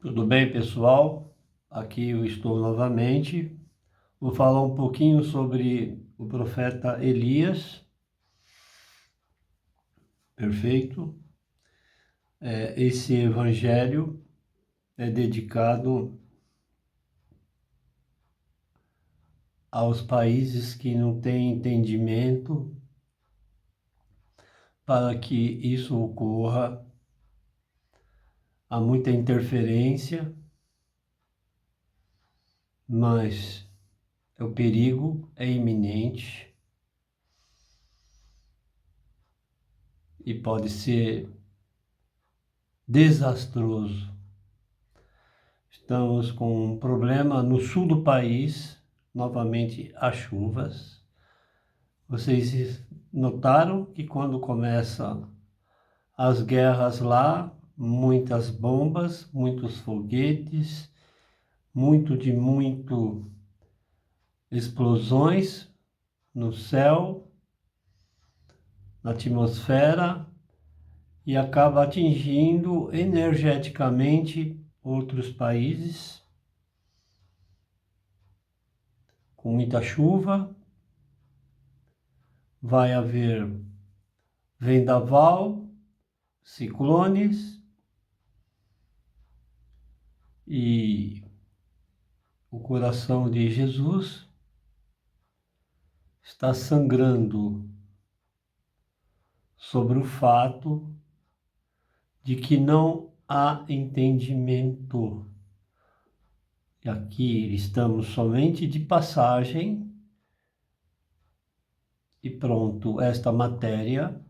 Tudo bem, pessoal? Aqui eu estou novamente. Vou falar um pouquinho sobre o profeta Elias. Perfeito? Esse evangelho é dedicado aos países que não têm entendimento para que isso ocorra. Há muita interferência, mas o perigo é iminente e pode ser desastroso. Estamos com um problema no sul do país, novamente as chuvas. Vocês notaram que quando começam as guerras lá, muitas bombas, muitos foguetes, muito explosões no céu, na atmosfera, e acaba atingindo energeticamente outros países, com muita chuva. Vai haver vendaval, ciclones, e o coração de Jesus está sangrando sobre o fato de que não há entendimento. E aqui estamos somente de passagem e pronto, esta matéria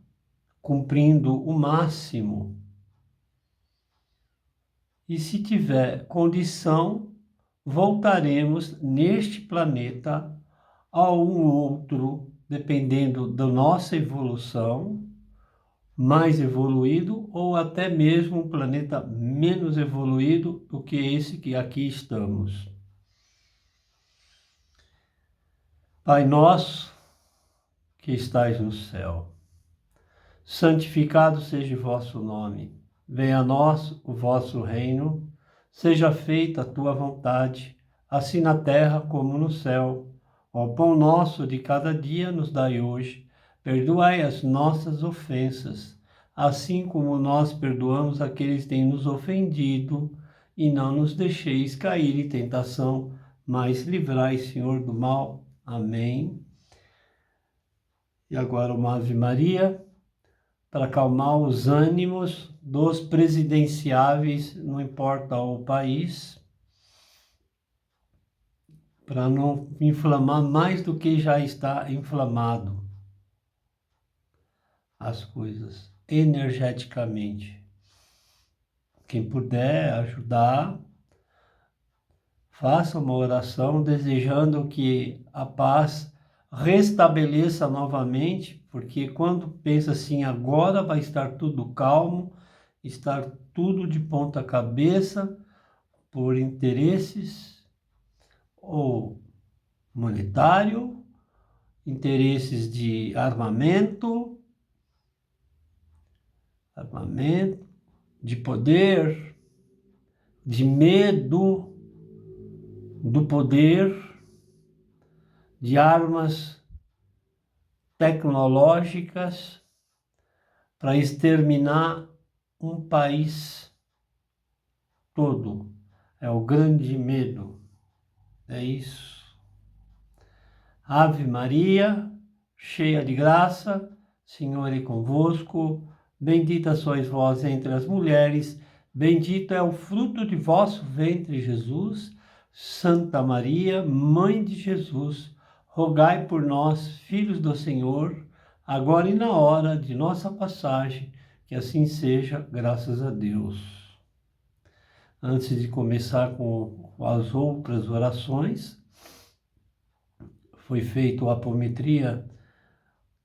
cumprindo o máximo. E se tiver condição, voltaremos neste planeta a um outro, dependendo da nossa evolução, mais evoluído ou até mesmo um planeta menos evoluído do que esse que aqui estamos. Pai nosso, que estais no céu, santificado seja o vosso nome. Venha a nós o vosso reino, seja feita a tua vontade, assim na terra como no céu. O pão nosso de cada dia nos dai hoje. Perdoai as nossas ofensas, assim como nós perdoamos aqueles que têm nos ofendido, e não nos deixeis cair em tentação, mas livrai, Senhor, do mal. Amém. E agora uma Ave Maria, para acalmar os ânimos dos presidenciáveis, não importa o país, para não inflamar mais do que já está inflamado as coisas energeticamente. Quem puder ajudar, faça uma oração desejando que a paz restabeleça novamente, porque quando pensa assim, agora vai estar tudo calmo, estar tudo de ponta cabeça por interesses ou monetário, interesses de armamento, de poder, de medo do poder, de armas tecnológicas para exterminar um país todo. É o grande medo. É isso. Ave Maria, cheia de graça, Senhor é convosco. Bendita sois vós entre as mulheres, bendito é o fruto de vosso ventre, Jesus. Santa Maria, Mãe de Jesus, rogai por nós, filhos do Senhor, agora e na hora de nossa passagem, que assim seja, graças a Deus. Antes de começar com as outras orações, foi feita a apometria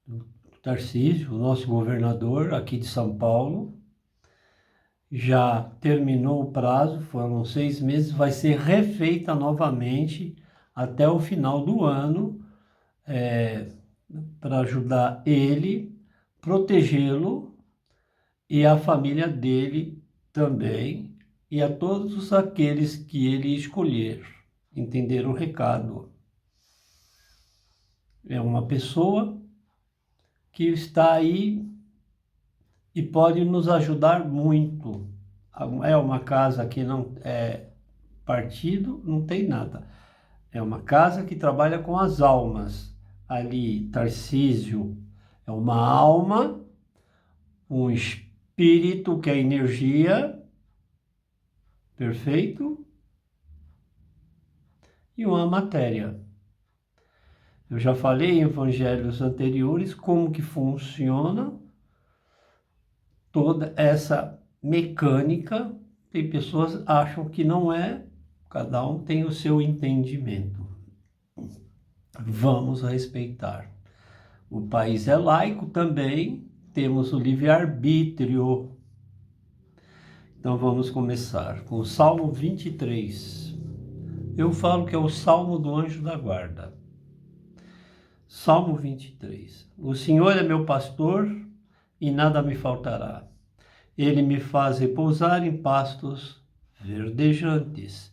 do Tarcísio, o nosso governador aqui de São Paulo. Já terminou o prazo, foram 6 meses, vai ser refeita novamente até o final do ano, para ajudar ele, protegê-lo e a família dele também, e a todos aqueles que ele escolher. Entenderam o recado? É uma pessoa que está aí e pode nos ajudar muito. É uma casa que não é partido, não tem nada. É uma casa que trabalha com as almas. Ali, Tarcísio é uma alma, um espírito que é energia, perfeito, e uma matéria. Eu já falei em evangelhos anteriores como que funciona toda essa mecânica. Tem pessoas que acham que não é, cada um tem o seu entendimento. Vamos respeitar. O país é laico também, temos o livre-arbítrio. Então vamos começar com o Salmo 23. Eu falo que é o Salmo do Anjo da Guarda. Salmo 23. O Senhor é meu pastor e nada me faltará. Ele me faz repousar em pastos verdejantes.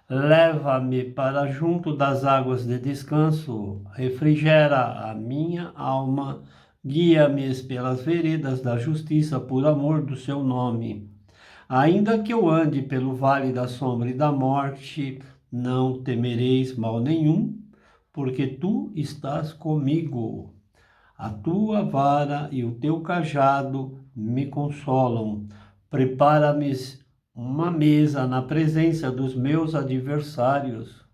Leva-me para junto das águas de descanso, refrigera a minha alma, guia-me pelas veredas da justiça por amor do seu nome. Ainda que eu ande pelo vale da sombra e da morte, não temereis mal nenhum, porque tu estás comigo. A tua vara e o teu cajado me consolam. Prepara-me uma mesa na presença dos meus adversários.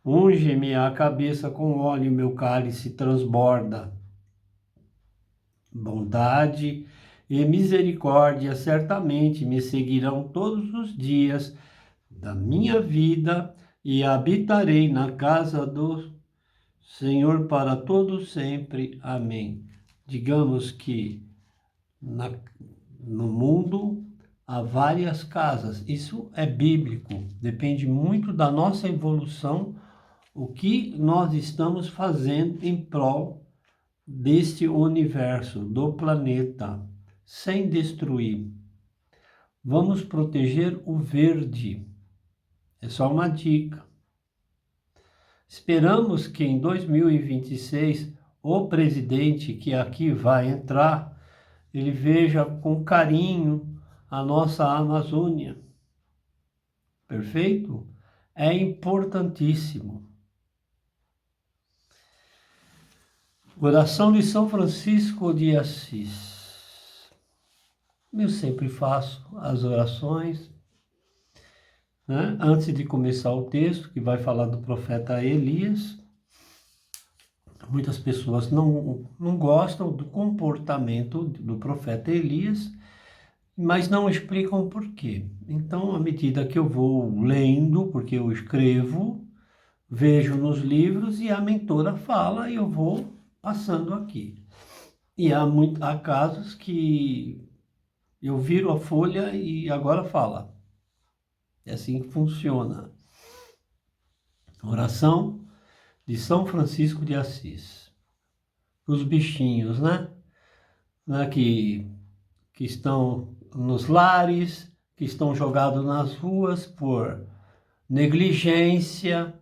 Unge-me a cabeça com óleo, meu cálice transborda. Bondade e misericórdia certamente me seguirão todos os dias da minha vida e habitarei na casa do Senhor para todo sempre. Amém. Digamos que no mundo há várias casas. Isso é bíblico. Depende muito da nossa evolução, o que nós estamos fazendo em prol deste universo, do planeta, sem destruir. Vamos proteger o verde. É só uma dica. Esperamos que em 2026 o presidente que aqui vai entrar, ele veja com carinho a nossa Amazônia. Perfeito? É importantíssimo. Oração de São Francisco de Assis. Eu sempre faço as orações, né? Antes de começar o texto, que vai falar do profeta Elias. Muitas pessoas não gostam do comportamento do profeta Elias, mas não explicam por quê. Então, à medida que eu vou lendo, porque eu escrevo, vejo nos livros e a mentora fala e eu vou passando aqui. E há casos que eu viro a folha e agora fala. É assim que funciona. Oração de São Francisco de Assis. Os bichinhos, né? Que estão nos lares, que estão jogados nas ruas por negligência,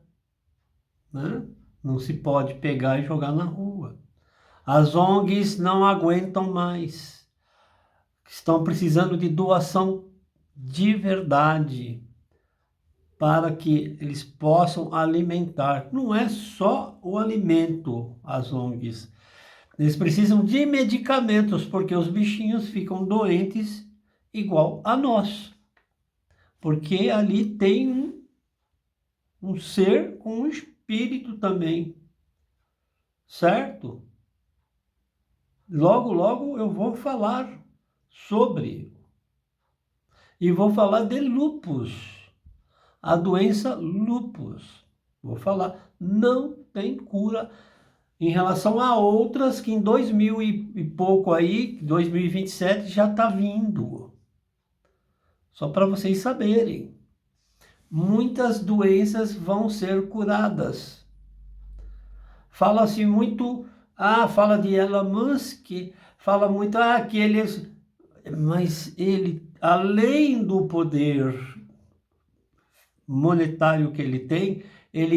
né? Não se pode pegar e jogar na rua. As ONGs não aguentam mais. Estão precisando de doação de verdade para que eles possam alimentar. Não é só o alimento, as ONGs. Eles precisam de medicamentos, porque os bichinhos ficam doentes igual a nós. Porque ali tem um ser com um espírito também. Certo? Logo, logo eu vou falar sobre. E vou falar de lúpus. A doença lúpus. Vou falar. Não tem cura em relação a outras que em 2000 e pouco aí, 2027, já está vindo. Só para vocês saberem. Muitas doenças vão ser curadas. Fala-se muito, fala de Elon Musk, fala muito, que eles... Mas ele além do poder monetário que ele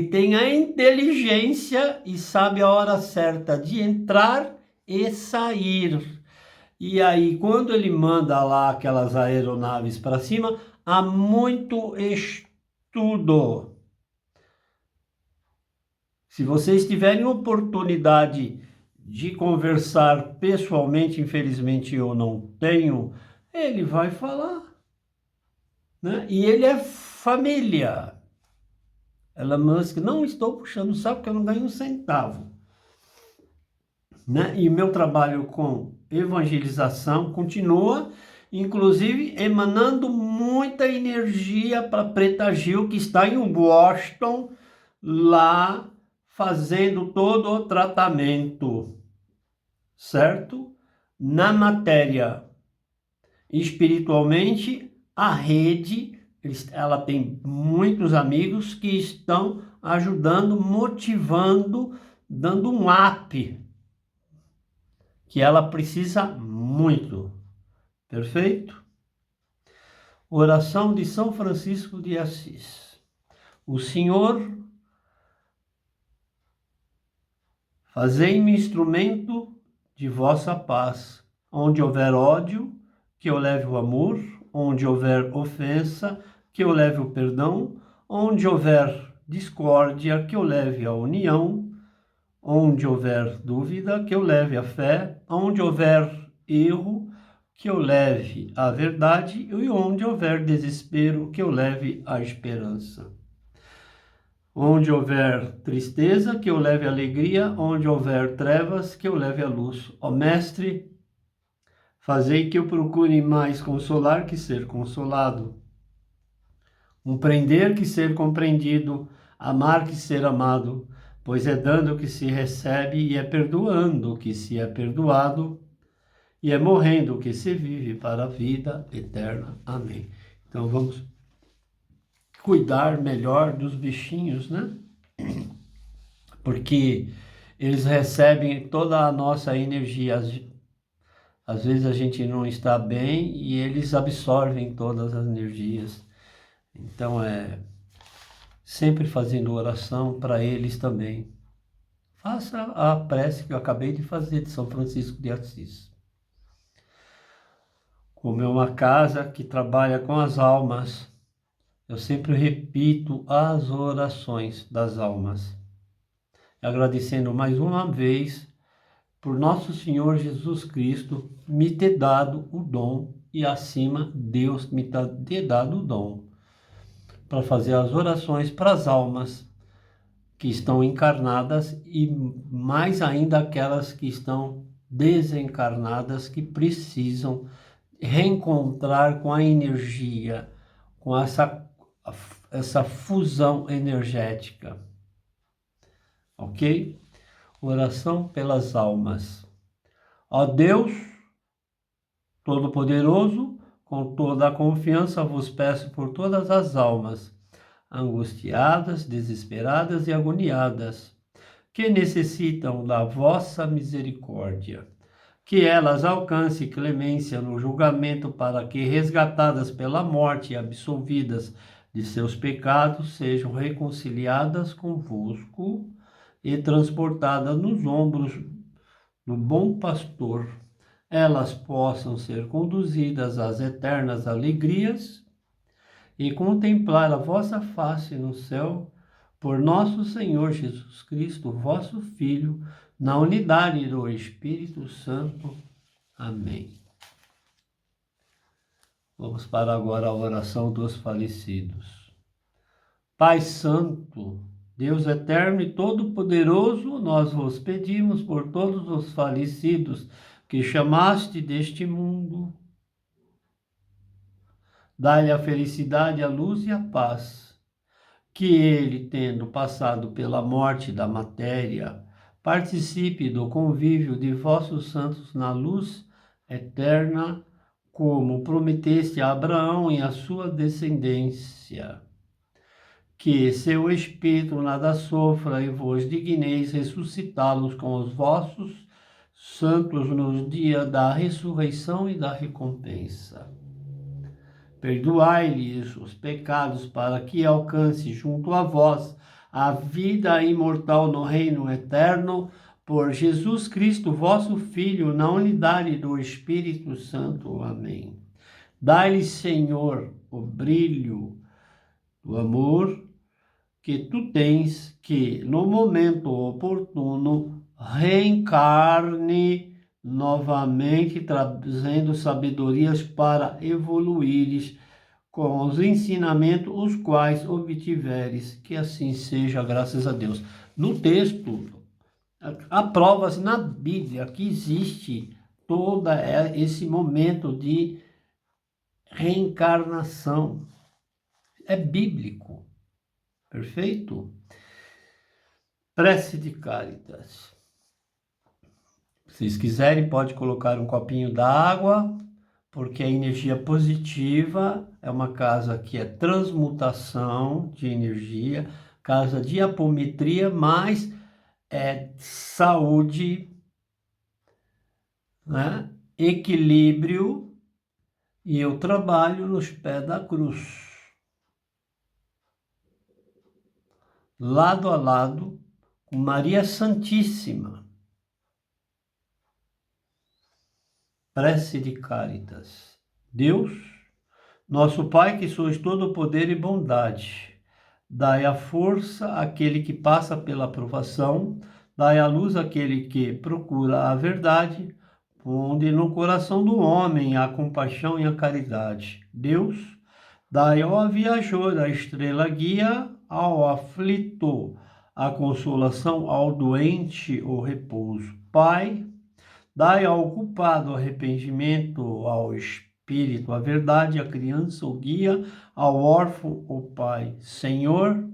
tem a inteligência e sabe a hora certa de entrar e sair. E aí, quando ele manda lá aquelas aeronaves para cima, há muito estudo. Se vocês tiverem oportunidade de conversar pessoalmente, infelizmente eu não tenho, ele vai falar, né? E ele é família. Elon Musk, não estou puxando o saco porque eu não ganho um centavo, né? E meu trabalho com evangelização continua, inclusive emanando muita energia para Preta Gil, que está em Washington, lá fazendo todo o tratamento, certo? Na matéria espiritualmente, a rede, ela tem muitos amigos que estão ajudando, motivando, dando um up, que ela precisa muito. Perfeito? Oração de São Francisco de Assis. O Senhor, fazei-me instrumento de vossa paz. Onde houver ódio, que eu leve o amor. Onde houver ofensa, que eu leve o perdão. Onde houver discórdia, que eu leve a união. Onde houver dúvida, que eu leve a fé. Onde houver erro, que eu leve a verdade. E onde houver desespero, que eu leve a esperança. Onde houver tristeza, que eu leve alegria. Onde houver trevas, que eu leve a luz. Ó Mestre, fazei que eu procure mais consolar que ser consolado. Compreender que ser compreendido. Amar que ser amado. Pois é dando que se recebe e é perdoando que se é perdoado. E é morrendo que se vive para a vida eterna. Amém. Então vamos cuidar melhor dos bichinhos, né? Porque eles recebem toda a nossa energia. Às vezes a gente não está bem e eles absorvem todas as energias. Então sempre fazendo oração para eles também. Faça a prece que eu acabei de fazer de São Francisco de Assis. Como é uma casa que trabalha com as almas, eu sempre repito as orações das almas. Agradecendo mais uma vez por nosso Senhor Jesus Cristo me ter dado o dom e acima Deus me ter dado o dom para fazer as orações para as almas que estão encarnadas e mais ainda aquelas que estão desencarnadas que precisam reencontrar com a energia, com essa fusão energética. Ok? Oração pelas almas. Ó Deus Todo-Poderoso, com toda a confiança vos peço por todas as almas, angustiadas, desesperadas e agoniadas, que necessitam da vossa misericórdia, que elas alcancem clemência no julgamento para que, resgatadas pela morte e absolvidas de seus pecados, sejam reconciliadas convosco e transportadas nos ombros do bom pastor, elas possam ser conduzidas às eternas alegrias e contemplar a vossa face no céu, por nosso Senhor Jesus Cristo, vosso Filho, na unidade do Espírito Santo. Amém. Vamos para agora a oração dos falecidos. Pai Santo, Deus eterno e todo-poderoso, nós vos pedimos por todos os falecidos que chamaste deste mundo. Dai-lhe a felicidade, a luz e a paz, que ele, tendo passado pela morte da matéria, participe do convívio de vossos santos na luz eterna, como prometeste a Abraão e a sua descendência. Que seu espírito nada sofra e vos digneis ressuscitá-los com os vossos santos nos dias da ressurreição e da recompensa. Perdoai-lhes os pecados, para que alcance junto a vós a vida imortal no reino eterno, por Jesus Cristo, vosso Filho, na unidade do Espírito Santo. Amém. Dai-lhe, Senhor, o brilho do amor que tu tens, que no momento oportuno reencarne novamente, trazendo sabedorias para evoluires com os ensinamentos os quais obtiveres. Que assim seja, graças a Deus. No texto, há provas na Bíblia que existe todo esse momento de reencarnação. É bíblico. Perfeito? Prece de Cáritas. Se vocês quiserem, pode colocar um copinho d'água, porque a energia positiva é uma casa que é transmutação de energia, casa de apometria, mas é saúde, né? Equilíbrio, e eu trabalho nos pés da cruz. Lado a lado com Maria Santíssima. Prece de Cáritas. Deus, nosso Pai, que sois todo poder e bondade, dai a força àquele que passa pela provação, dai a luz àquele que procura a verdade, onde no coração do homem há compaixão e a caridade. Deus, dai ao viajor a estrela guia, ao aflito a consolação, ao doente o repouso. Pai, dai ao culpado o arrependimento, ao espírito a verdade, à criança o guia, ao órfão o pai. Senhor,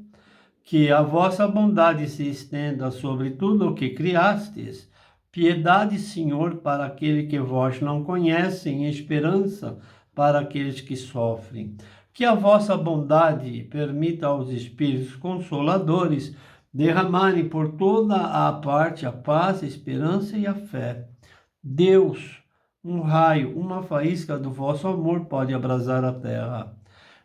que a vossa bondade se estenda sobre tudo o que criastes. Piedade, Senhor, para aquele que vós não conhecem, esperança para aqueles que sofrem. Que a vossa bondade permita aos Espíritos Consoladores derramarem por toda a parte a paz, a esperança e a fé. Deus, um raio, uma faísca do vosso amor pode abrasar a terra.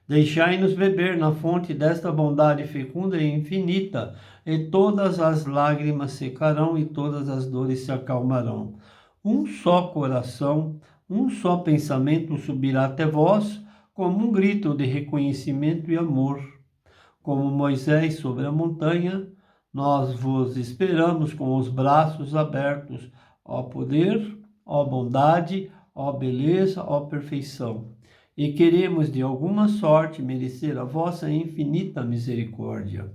Deixai-nos beber na fonte desta bondade fecunda e infinita, e todas as lágrimas secarão e todas as dores se acalmarão. Um só coração, um só pensamento subirá até vós, como um grito de reconhecimento e amor. Como Moisés sobre a montanha, nós vos esperamos com os braços abertos, ó poder, ó bondade, ó beleza, ó perfeição. E queremos de alguma sorte merecer a vossa infinita misericórdia.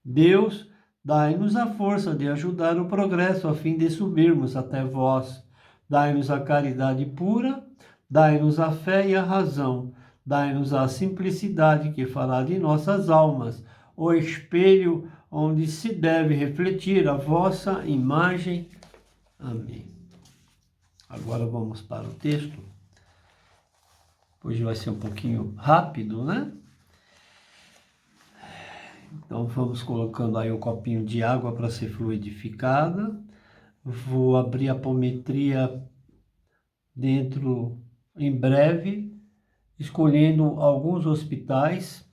Deus, dai-nos a força de ajudar o progresso a fim de subirmos até vós. Dai-nos a caridade pura, dai-nos a fé e a razão, dai-nos a simplicidade que fará de nossas almas o espelho onde se deve refletir a vossa imagem. Amém. Agora vamos para o texto. Hoje vai ser um pouquinho rápido, né? Então vamos colocando aí um copinho de água para ser fluidificada. Vou abrir a apometria dentro em breve, escolhendo alguns hospitais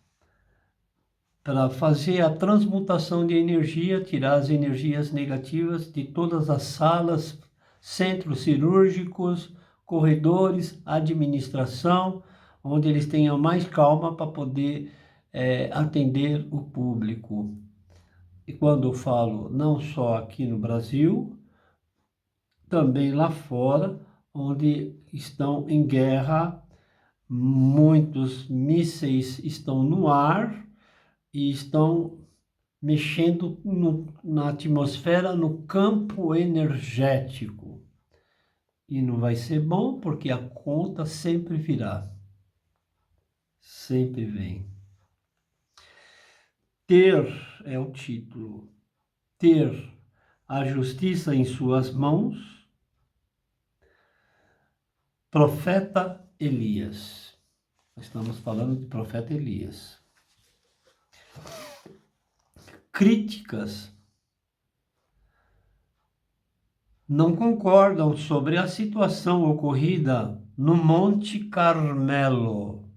para fazer a transmutação de energia, tirar as energias negativas de todas as salas, centros cirúrgicos, corredores, administração, onde eles tenham mais calma para poder atender o público. E quando eu falo não só aqui no Brasil, também lá fora, onde estão em guerra, muitos mísseis estão no ar e estão mexendo na atmosfera, no campo energético. E não vai ser bom, porque a conta sempre virá. Sempre vem. Ter é o título. Ter a justiça em suas mãos. Profeta Elias. Estamos falando de profeta Elias. Críticas não concordam sobre a situação ocorrida no Monte Carmelo.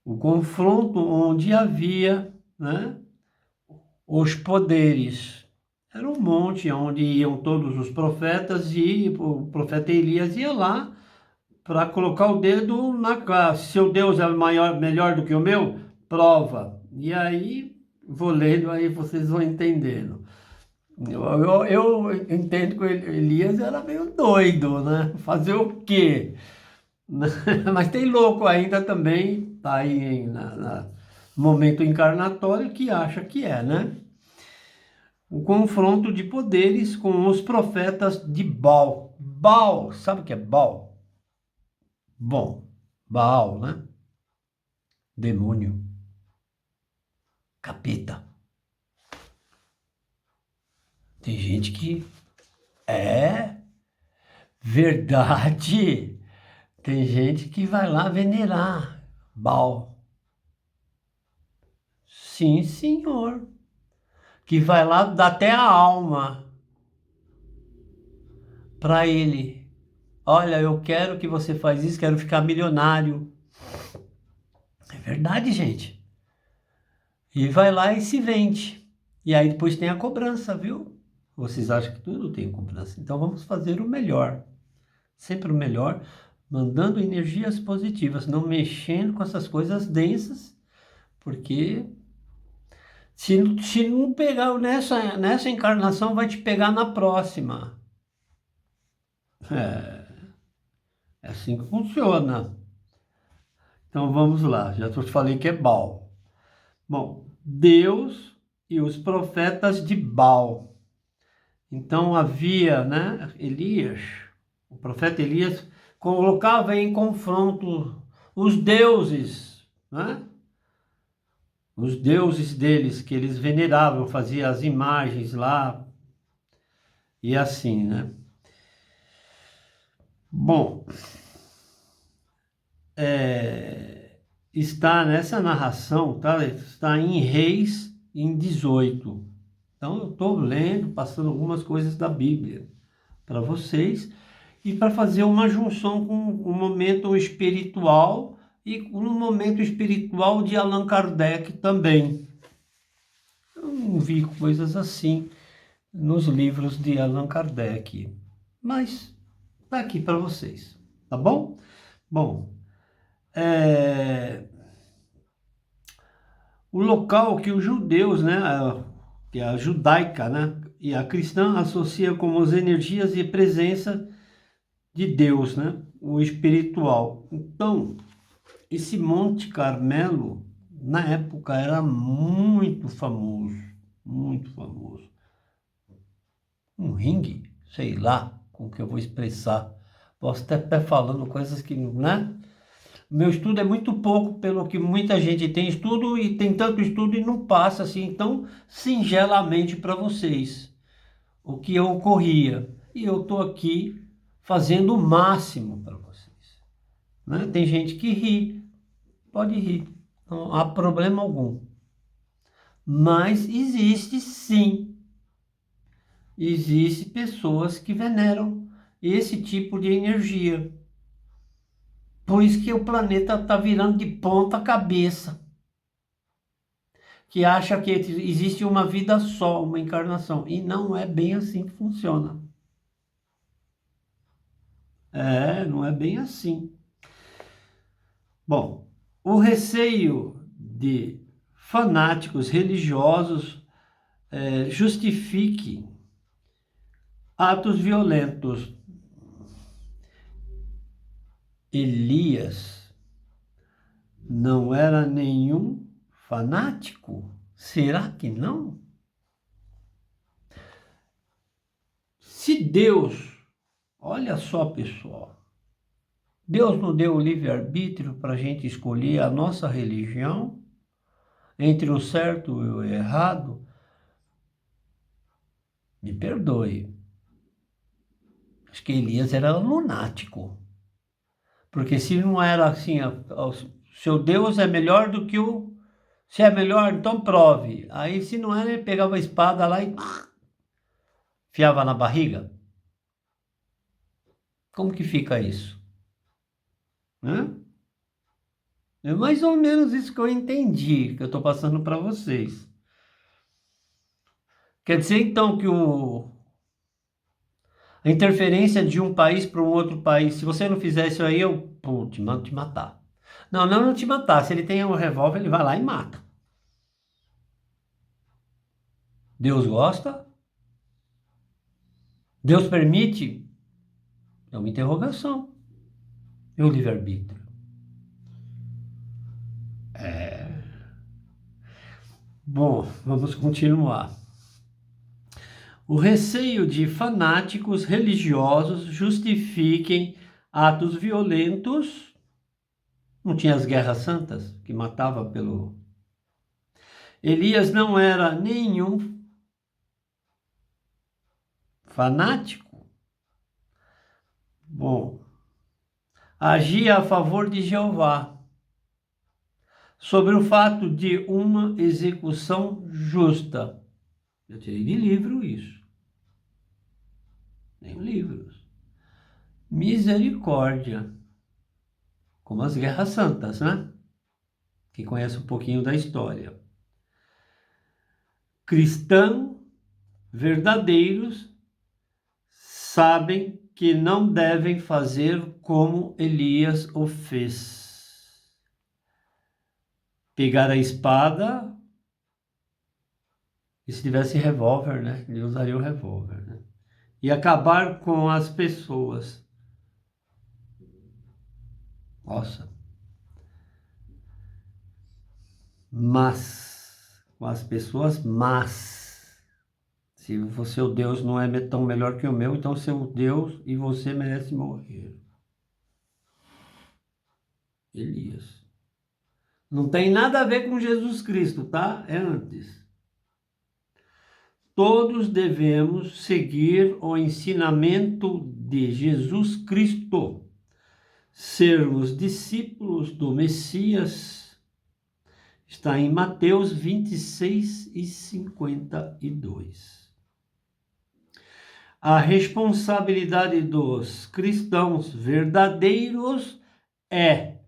O confronto onde havia, né, os poderes. Era um monte onde iam todos os profetas e o profeta Elias ia lá para colocar o dedo na cara. Se seu Deus é maior, melhor do que o meu, prova. E aí, vou lendo, aí vocês vão entendendo. Eu entendo que o Elias era meio doido, né? Fazer o quê? Mas tem louco ainda também, tá aí no momento encarnatório, que acha que é, né? O confronto de poderes com os profetas de Baal. Baal, sabe o que é Baal? Bom, Baal, né? Demônio, capeta. Tem gente que é verdade. Tem gente que vai lá venerar Baal. Sim, senhor. Que vai lá dar até a alma para ele. Olha, eu quero que você faz isso, quero ficar milionário. É verdade, gente. E vai lá e se vende. E aí depois tem a cobrança, viu? Vocês acham que tudo tem cobrança. Então vamos fazer o melhor. Sempre o melhor, mandando energias positivas, não mexendo com essas coisas densas, porque se não pegar nessa encarnação, vai te pegar na próxima. É assim que funciona. Então vamos lá, já te falei que é Baal. Bom, Deus e os profetas de Baal. Então havia, né, Elias, o profeta Elias colocava em confronto os deuses, né? Os deuses deles que eles veneravam, fazia as imagens lá e assim, né? Bom, está nessa narração, tá? Está em Reis em 18. Então eu estou lendo, passando algumas coisas da Bíblia para vocês e para fazer uma junção com o momento espiritual e com o momento espiritual de Allan Kardec também. Eu não vi coisas assim nos livros de Allan Kardec, mas tá aqui para vocês, tá bom? Bom, o local que os judeus, né, que é a judaica, né, e a cristã associa como as energias e presença de Deus, né, o espiritual. Então, esse Monte Carmelo, na época, era muito famoso, muito famoso. Um ringue, sei lá como que eu vou expressar. Posso até estar falando coisas que, né? Meu estudo é muito pouco, pelo que muita gente tem estudo e tem tanto estudo e não passa assim tão singelamente para vocês o que ocorria. E eu estou aqui fazendo o máximo para vocês, né? Tem gente que ri, pode rir, não há problema algum. Mas existe sim, existe pessoas que veneram esse tipo de energia. Por isso que o planeta está virando de ponta cabeça. Que acha que existe uma vida só, uma encarnação. E não é bem assim que funciona. Não é bem assim. Bom, o receio de fanáticos religiosos justifique atos violentos. Elias não era nenhum fanático? Será que não? Se Deus, olha só, pessoal, Deus não deu o livre-arbítrio para a gente escolher a nossa religião entre o certo e o errado? Me perdoe. Acho que Elias era lunático. Porque se não era assim, o seu Deus é melhor do que o... Se é melhor, então prove. Aí se não era, ele pegava a espada lá e enfiava na barriga. Como que fica isso? Hã? É mais ou menos isso que eu entendi, que eu estou passando para vocês. Quer dizer, então, que a interferência de um país para um outro país, se você não fizer isso aí, eu te mando te matar. Não, não te matar. Se ele tem um revólver, ele vai lá e mata. Deus gosta? Deus permite? É uma interrogação. E o livre-arbítrio? Bom, vamos continuar. O receio de fanáticos religiosos justifiquem atos violentos. Não tinha as guerras santas que matava pelo... Elias não era nenhum fanático. Bom, agia a favor de Jeová sobre o fato de uma execução justa. Eu tirei de livro isso. Nem livros. Misericórdia. Como as guerras santas, né? Quem conhece um pouquinho da história. Cristãos verdadeiros sabem que não devem fazer como Elias o fez. Pegar a espada, e se tivesse revólver, né? Ele usaria o revólver, né? E acabar com as pessoas. Nossa. Mas, com as pessoas, mas, se o seu Deus não é tão melhor que o meu, então seu Deus e você merece morrer. Elias. Não tem nada a ver com Jesus Cristo, tá? É antes. Todos devemos seguir o ensinamento de Jesus Cristo, sermos discípulos do Messias. Está em Mateus 26:52. A responsabilidade dos cristãos verdadeiros é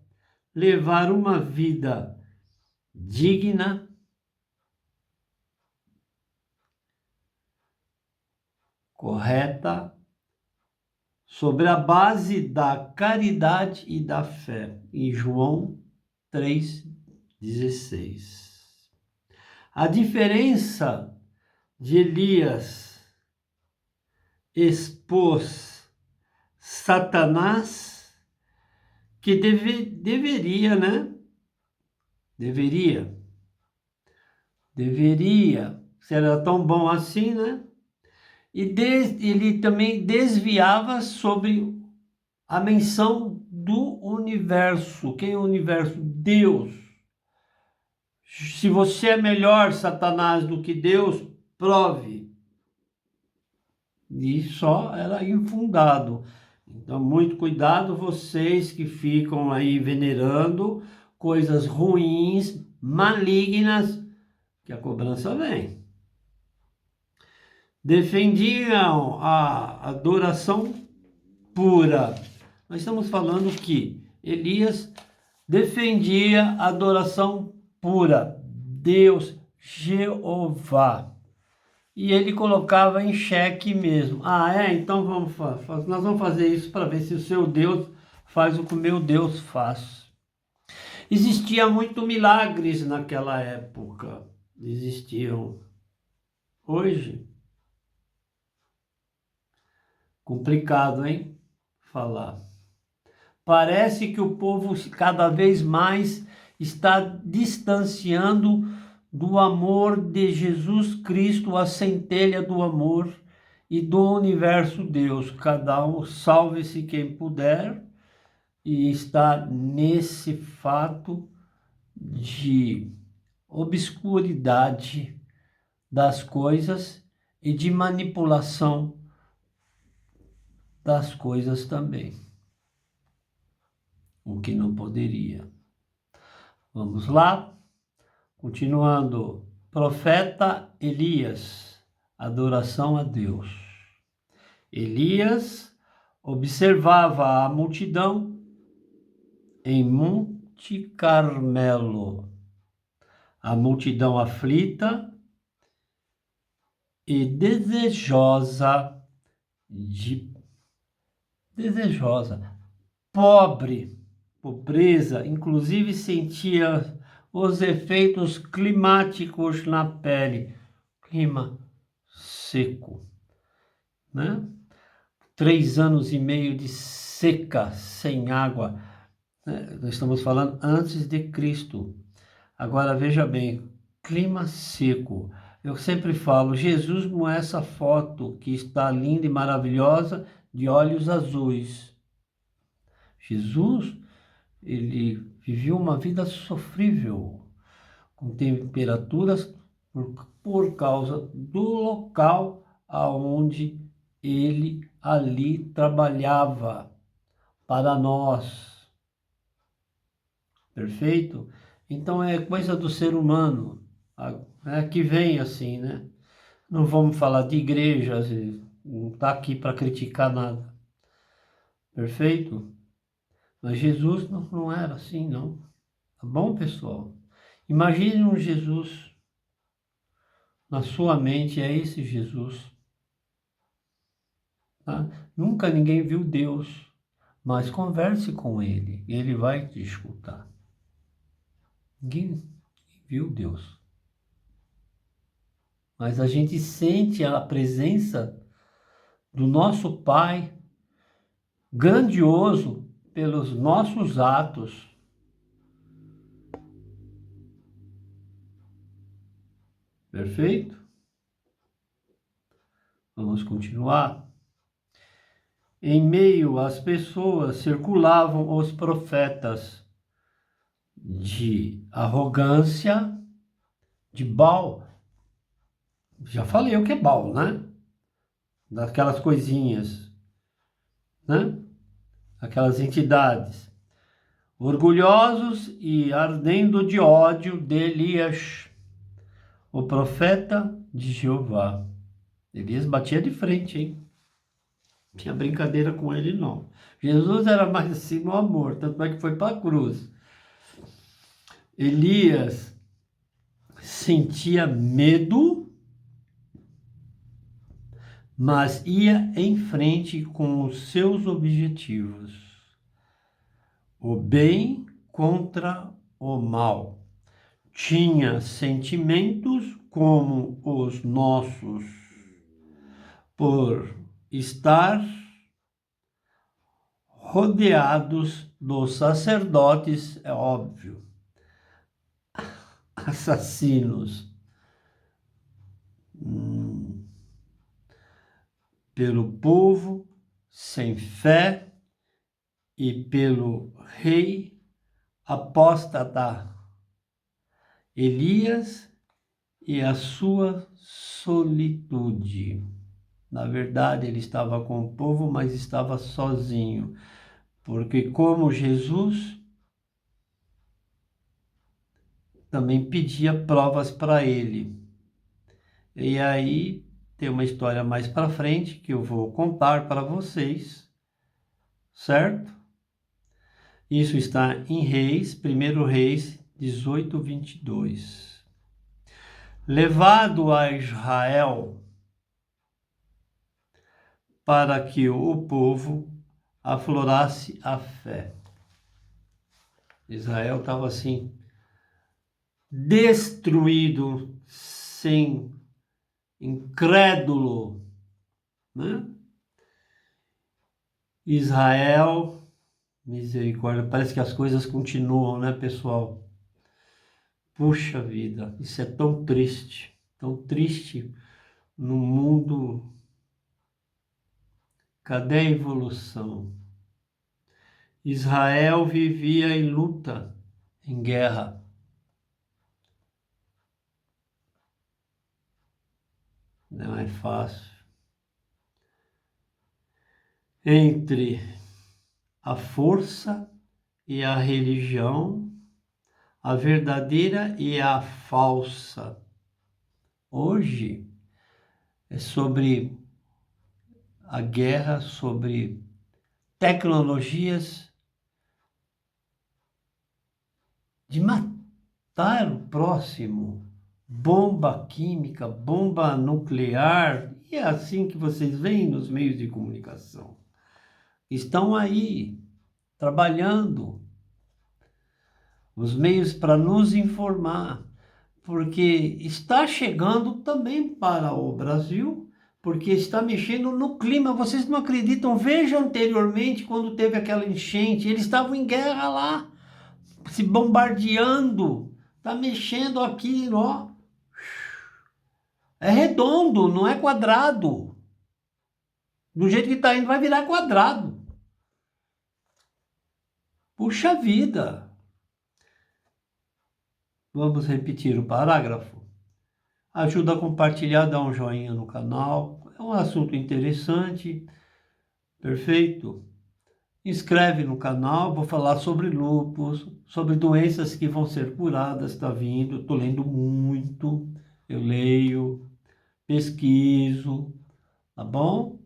levar uma vida digna, correta, sobre a base da caridade e da fé, em João 3,16. A diferença de Elias expôs Satanás, que deveria, né? Deveria. Se era tão bom assim, né? E ele também desviava sobre a menção do universo. Quem é o universo? Deus. Se você é melhor, Satanás, do que Deus, prove. E só era infundado. Então, muito cuidado vocês que ficam aí venerando coisas ruins, malignas, que a cobrança vem. Defendiam a adoração pura. Nós estamos falando que Elias defendia a adoração pura, Deus, Jeová. E ele colocava em xeque mesmo. Então nós vamos fazer isso para ver se o seu Deus faz o que o meu Deus faz. Existia muito milagres naquela época. Existiam. Hoje, complicado, hein? Falar. Parece que o povo cada vez mais está distanciando do amor de Jesus Cristo, a centelha do amor e do universo Deus. Cada um salve-se quem puder e está nesse fato de obscuridade das coisas e de manipulação das coisas também. O que não poderia. Vamos lá? Continuando. Profeta Elias, adoração a Deus. Elias observava a multidão Monte Carmelo. A multidão aflita e desejosa, pobreza, inclusive sentia os efeitos climáticos na pele, clima seco, né? 3 anos e meio de seca, sem água, né? Nós estamos falando antes de Cristo. Agora veja bem, clima seco. Eu sempre falo, Jesus não é essa foto que está linda e maravilhosa de olhos azuis. Jesus, ele viveu uma vida sofrível, com temperaturas por causa do local aonde ele ali trabalhava para nós. Perfeito? Então é coisa do ser humano, que vem assim, né? Não vamos falar de igrejas, não está aqui para criticar nada. Perfeito? Mas Jesus não era assim, não. Tá bom, pessoal? Imagine um Jesus. Na sua mente é esse Jesus. Tá? Nunca ninguém viu Deus, mas converse com Ele, Ele vai te escutar. Ninguém viu Deus. Mas a gente sente a presença do nosso Pai grandioso pelos nossos atos. Perfeito? Vamos continuar. Em meio às pessoas circulavam os profetas de arrogância, de Baal. Já falei o que é Baal, né? Daquelas coisinhas, né? Aquelas entidades. Orgulhosos e ardendo de ódio de Elias, o profeta de Jeová. Elias batia de frente, hein? Não tinha brincadeira com ele, não. Jesus era mais assim no amor, tanto é que foi para a cruz. Elias sentia medo, mas ia em frente com os seus objetivos. O bem contra o mal. Tinha sentimentos como os nossos, por estar rodeados dos sacerdotes, é óbvio, assassinos, pelo povo sem fé e pelo rei apóstata Elias e a sua solitude. Na verdade, ele estava com o povo, mas estava sozinho, porque como Jesus também pedia provas para ele. E aí tem uma história mais para frente que eu vou contar para vocês, certo? Isso está em Reis, 1 Reis 18:22. Levado a Israel para que o povo aflorasse a fé. Israel estava assim, destruído, sem incrédulo, né? Israel, misericórdia, parece que as coisas continuam, né, pessoal? Puxa vida, isso é tão triste no mundo. Cadê a evolução? Israel vivia em luta, em guerra. Não é fácil. Entre a força e a religião, a verdadeira e a falsa. Hoje é sobre a guerra, sobre tecnologias de matar o próximo. Bomba química, bomba nuclear, e é assim que vocês veem nos meios de comunicação. Estão aí, trabalhando, os meios para nos informar, porque está chegando também para o Brasil, porque está mexendo no clima. Vocês não acreditam? Veja anteriormente, quando teve aquela enchente, eles estavam em guerra lá, se bombardeando. Está mexendo aqui, ó. É redondo, não é quadrado. Do jeito que está indo, vai virar quadrado. Puxa vida. Vamos repetir o parágrafo. Ajuda a compartilhar, dá um joinha no canal. É um assunto interessante. Perfeito? Inscreve no canal, vou falar sobre lúpus, sobre doenças que vão ser curadas, está vindo. Estou lendo muito, eu leio, pesquiso, tá bom?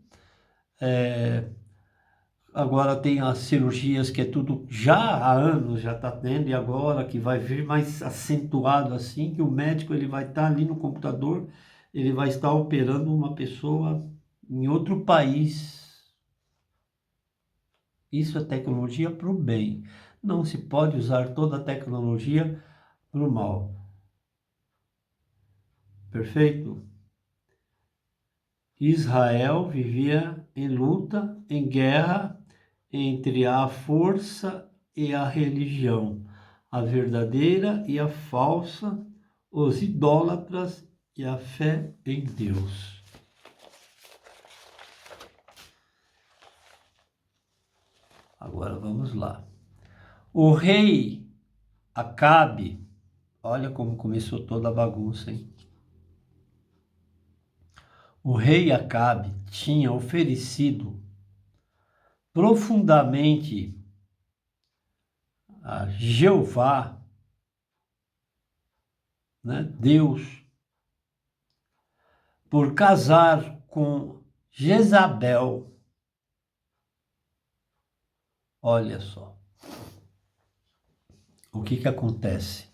Agora tem as cirurgias que é tudo, já há anos já está tendo, e agora que vai vir mais acentuado assim, que o médico ele vai estar ali no computador, ele vai estar operando uma pessoa em outro país. Isso é tecnologia para o bem. Não se pode usar toda a tecnologia para o mal. Perfeito? Israel vivia em luta, em guerra, entre a força e a religião, a verdadeira e a falsa, os idólatras e a fé em Deus. Agora vamos lá. O rei Acabe, olha como começou toda a bagunça, hein? O rei Acabe tinha oferecido profundamente a Jeová, né, Deus, por casar com Jezabel. Olha só o que acontece.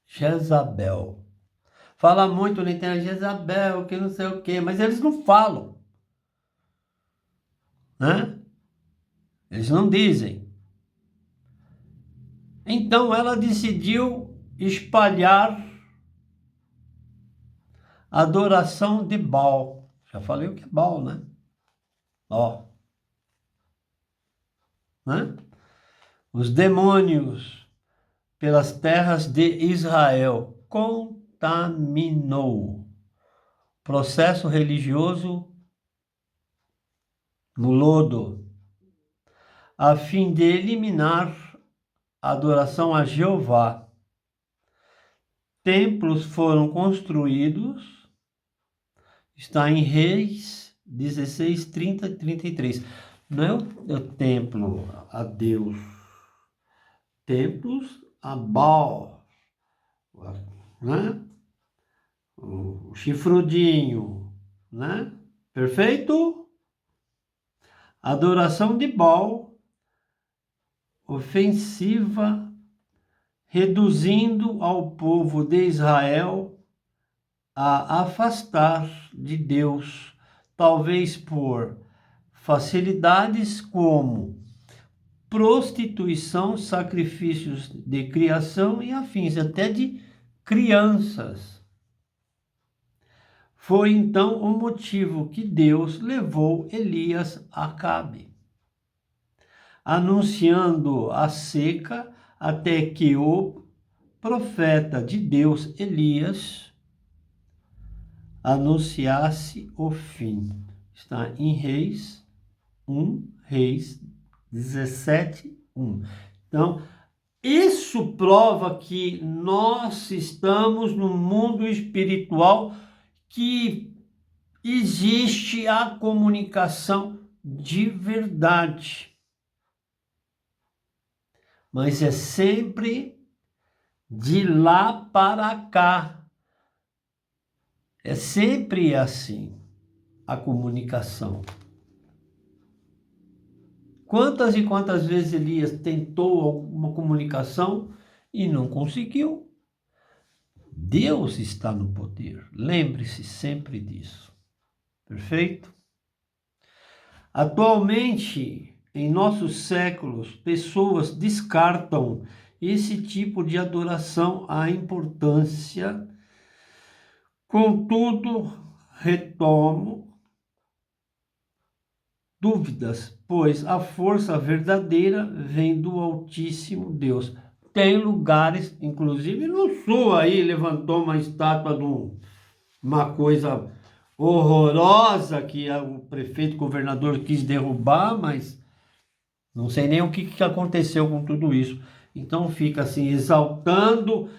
Jezabel. Fala muito na internet, Jezabel, que não sei o quê, mas eles não falam, né? Eles não dizem. Então ela decidiu espalhar a adoração de Baal. Já falei o que é Baal, né? Ó, né? Os demônios pelas terras de Israel contaminou. Processo religioso no lodo, a fim de eliminar a adoração a Jeová. Templos foram construídos, está em Reis 16, 30 e 33. Não é o templo a Deus, templos a Baal, né? O chifrudinho, né? Perfeito? Adoração de Baal, ofensiva, reduzindo ao povo de Israel a afastar de Deus, talvez por facilidades como prostituição, sacrifícios de criação e afins, até de crianças. Foi então o motivo que Deus levou Elias a Acabe, anunciando a seca até que o profeta de Deus, Elias, anunciasse o fim. Está em Reis 1, Reis 17, 1. Então, isso prova que nós estamos no mundo espiritual, que existe a comunicação de verdade. Mas é sempre de lá para cá. É sempre assim a comunicação. Quantas e quantas vezes Elias tentou alguma comunicação e não conseguiu. Deus está no poder. Lembre-se sempre disso. Perfeito? Atualmente, em nossos séculos, pessoas descartam esse tipo de adoração à importância. Contudo, retomo dúvidas, pois a força verdadeira vem do Altíssimo Deus. Tem lugares, inclusive no sul aí, levantou uma estátua de uma coisa horrorosa que o prefeito, governador quis derrubar, mas não sei nem o que aconteceu com tudo isso. Então fica assim, exaltando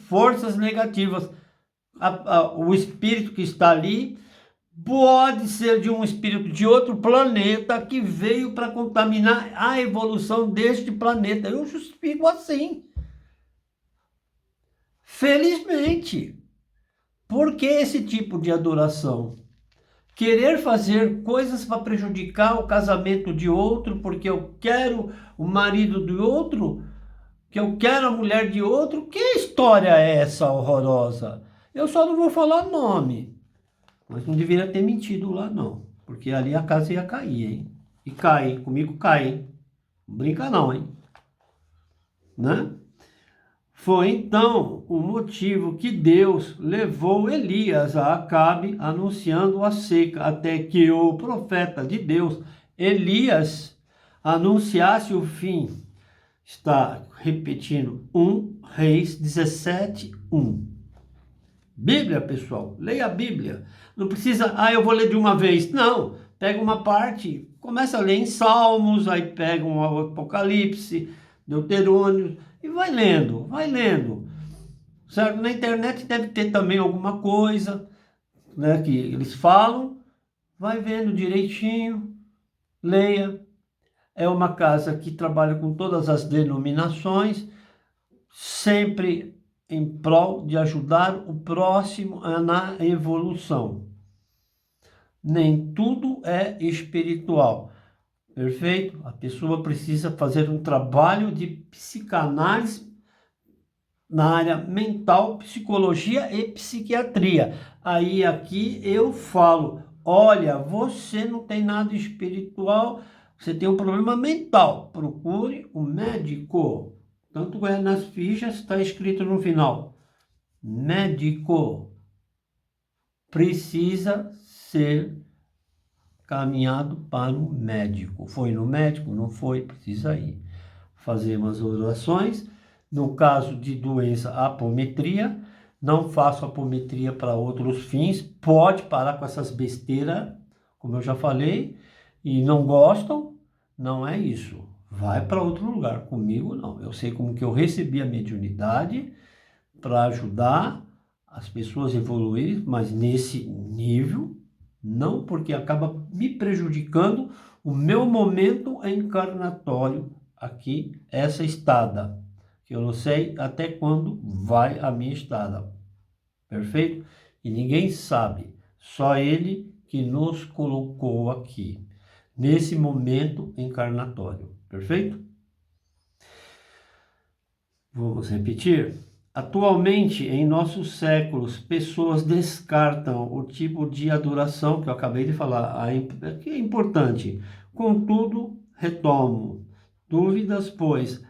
forças negativas. O espírito que está ali pode ser de um espírito de outro planeta que veio para contaminar a evolução deste planeta. Eu justifico assim. Felizmente. Por que esse tipo de adoração? Querer fazer coisas para prejudicar o casamento de outro, porque eu quero o marido de outro, que eu quero a mulher de outro. Que história é essa horrorosa? Eu só não vou falar nome. Mas não deveria ter mentido lá, não. Porque ali a casa ia cair, hein? E cai, comigo cai, hein? Não brinca não, hein? Né? Foi então o motivo que Deus levou Elias a Acabe anunciando a seca, até que o profeta de Deus, Elias, anunciasse o fim. Está repetindo 1 Reis 17:1. Bíblia, pessoal, leia a Bíblia. Não precisa, eu vou ler de uma vez. Não, pega uma parte, começa a ler em Salmos, aí pega um Apocalipse, Deuterônio, e vai lendo, certo? Na internet deve ter também alguma coisa, né, que eles falam, vai vendo direitinho, leia. É uma casa que trabalha com todas as denominações, sempre em prol de ajudar o próximo na evolução. Nem tudo é espiritual, perfeito? A pessoa precisa fazer um trabalho de psicanálise na área mental, psicologia e psiquiatria. Aí aqui eu falo, olha, você não tem nada espiritual, você tem um problema mental, procure um médico. Tanto é nas fichas, está escrito no final, médico precisa ser caminhado para o médico. Foi no médico? Não foi? Precisa ir. Fazer umas orações. No caso de doença, apometria. Não faço apometria para outros fins. Pode parar com essas besteiras, como eu já falei, e não gostam. Não é isso. Vai para outro lugar. Comigo, não. Eu sei como que eu recebi a mediunidade para ajudar as pessoas a evoluírem, mas nesse nível, não, porque acaba me prejudicando o meu momento encarnatório aqui, essa estada, que eu não sei até quando vai a minha estada, perfeito? E ninguém sabe, só Ele que nos colocou aqui, nesse momento encarnatório, perfeito? Vamos repetir? Atualmente, em nossos séculos, pessoas descartam o tipo de adoração que eu acabei de falar, que é importante. Contudo, retomo. Dúvidas, pois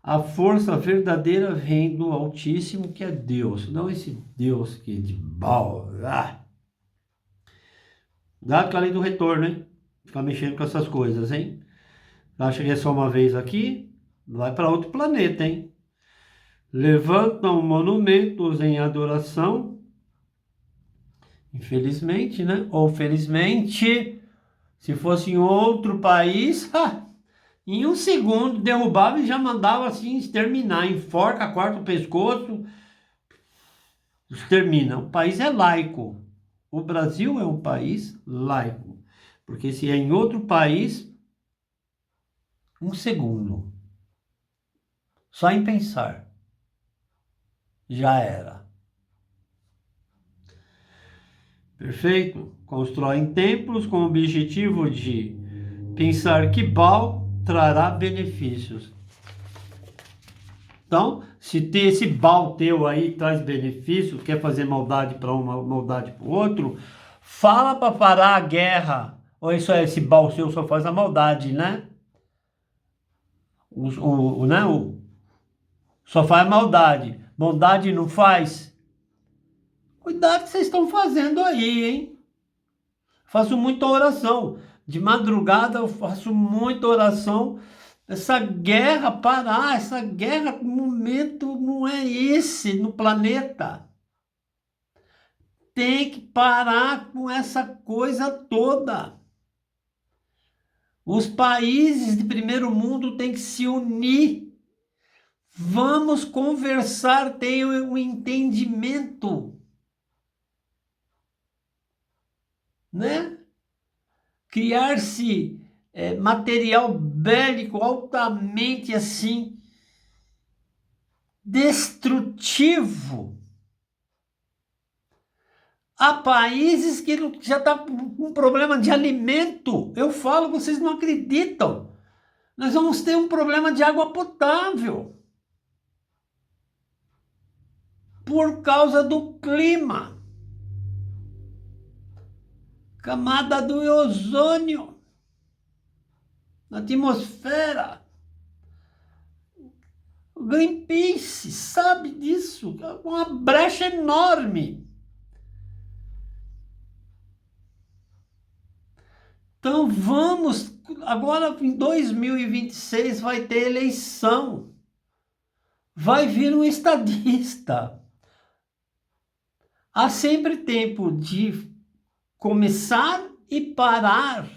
a força verdadeira vem do Altíssimo, que é Deus, não esse Deus que é de mal. Dá com a lei do retorno, hein? Ficar mexendo com essas coisas, hein? Acha que é só uma vez aqui? Vai para outro planeta, hein? Levantam monumentos em adoração, infelizmente, né? Ou felizmente, se fosse em outro país, em um segundo derrubava e já mandava assim exterminar, enforca, corta o pescoço, extermina. O país é laico. O Brasil é um país laico, porque se é em outro país, um segundo, só em pensar, já era. Perfeito? Constroem templos com o objetivo de pensar que Baal trará benefícios. Então, se ter esse bal teu aí traz benefício, quer fazer maldade para uma, maldade para o outro, fala para parar a guerra. Ou isso é, esse bal seu só faz a maldade, né? Né? Só faz maldade. Bondade não faz. Cuidado que vocês estão fazendo aí, hein? Faço muita oração. De madrugada eu faço muita oração. Essa guerra parar, essa guerra, o momento não é esse no planeta. Tem que parar com essa coisa toda. Os países de primeiro mundo têm que se unir. Vamos conversar, ter um entendimento, né? Criar-se material bélico altamente assim destrutivo. Há países que já estão com problema de alimento. Eu falo, vocês não acreditam. Nós vamos ter um problema de água potável por causa do clima. Camada do ozônio na atmosfera. O Greenpeace sabe disso. É uma brecha enorme. Então vamos, agora em 2026 vai ter eleição. Vai vir um estadista. Há sempre tempo de começar e parar.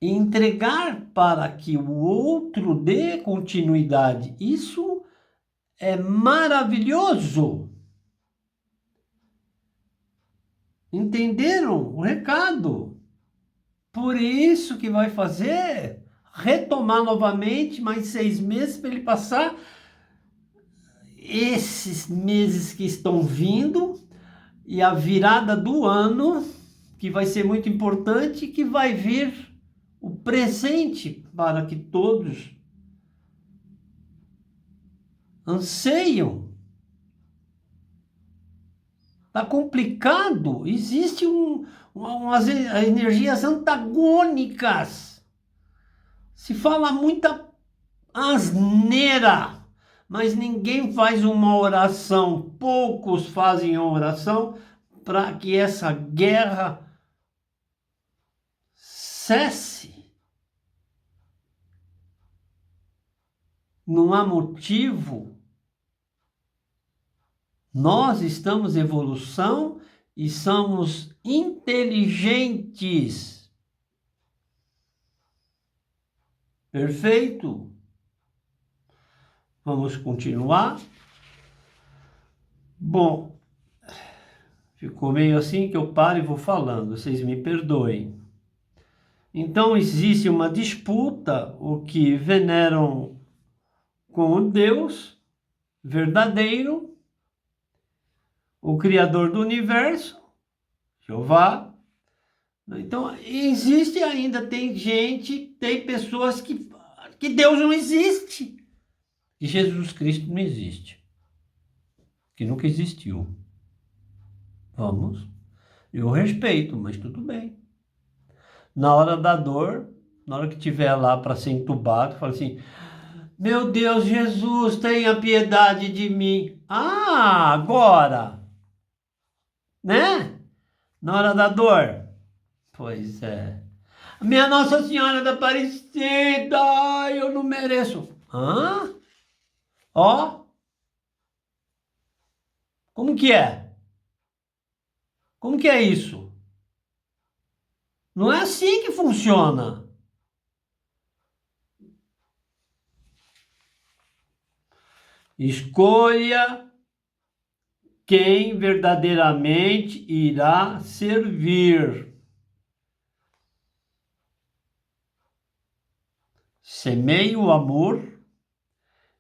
E entregar para que o outro dê continuidade. Isso é maravilhoso. Entenderam o recado? Por isso que vai fazer retomar novamente mais 6 meses para ele passar esses meses que estão vindo e a virada do ano, que vai ser muito importante, que vai vir o presente para que todos anseiam. Está complicado. Existe umas energias antagônicas. Se fala muita asneira, mas ninguém faz uma oração. Poucos fazem a oração para que essa guerra cesse. Não há motivo. Nós estamos em evolução e somos inteligentes. Perfeito? Vamos continuar? Bom, ficou meio assim que eu paro e vou falando, vocês me perdoem. Então existe uma disputa, o que veneram com o Deus verdadeiro, o Criador do universo, Jeová. Então, existe ainda, tem gente, tem pessoas que Deus não existe. Que Jesus Cristo não existe. Que nunca existiu. Vamos. Eu respeito, mas tudo bem. Na hora da dor, na hora que estiver lá para ser entubado, fala assim: meu Deus, Jesus, tenha piedade de mim. Ah, agora. Né? Na hora da dor. Pois é. Minha Nossa Senhora da Aparecida, eu não mereço. Hã? Ó. Como que é? Como que é isso? Não é assim que funciona. Escolha quem verdadeiramente irá servir. Semeie o amor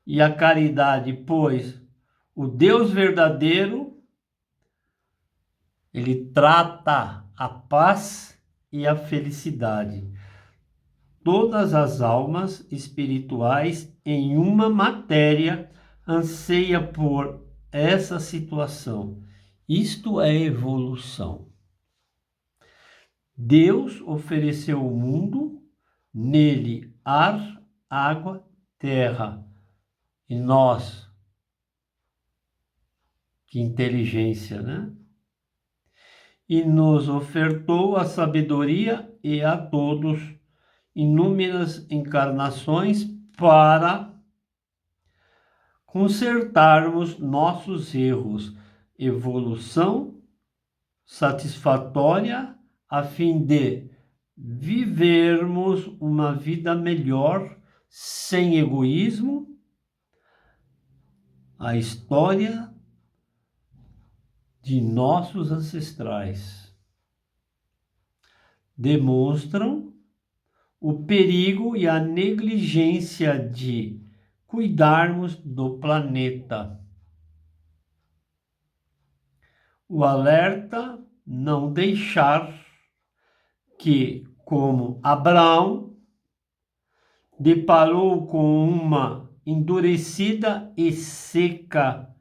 e a caridade, pois o Deus verdadeiro, ele trata a paz e a felicidade. todas as almas espirituais em uma matéria anseia por essa situação. Isto é evolução. Deus ofereceu ao mundo, nele ar, água, terra. E nós, que inteligência, né? E nos ofertou a sabedoria e a todos inúmeras encarnações para consertarmos nossos erros, evolução satisfatória a fim de vivermos uma vida melhor, sem egoísmo. A história de nossos ancestrais demonstram o perigo e a negligência de cuidarmos do planeta. O alerta não deixar que, como Abraão, deparou com uma endurecida e seca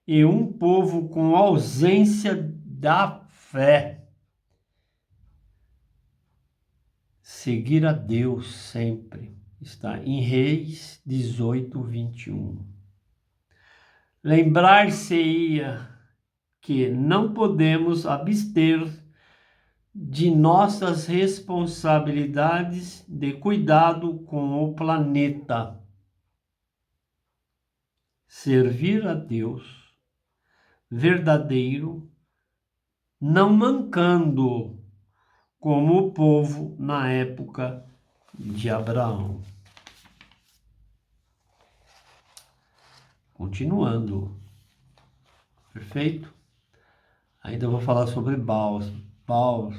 e um povo com ausência da fé. Seguir a Deus sempre. Está em Reis 18, 21. Lembrar-se-ia que não podemos abster de nossas responsabilidades de cuidado com o planeta. Servir a Deus verdadeiro, não mancando como o povo na época de Abraão. Continuando. Perfeito? Ainda vou falar sobre Baals. Baals.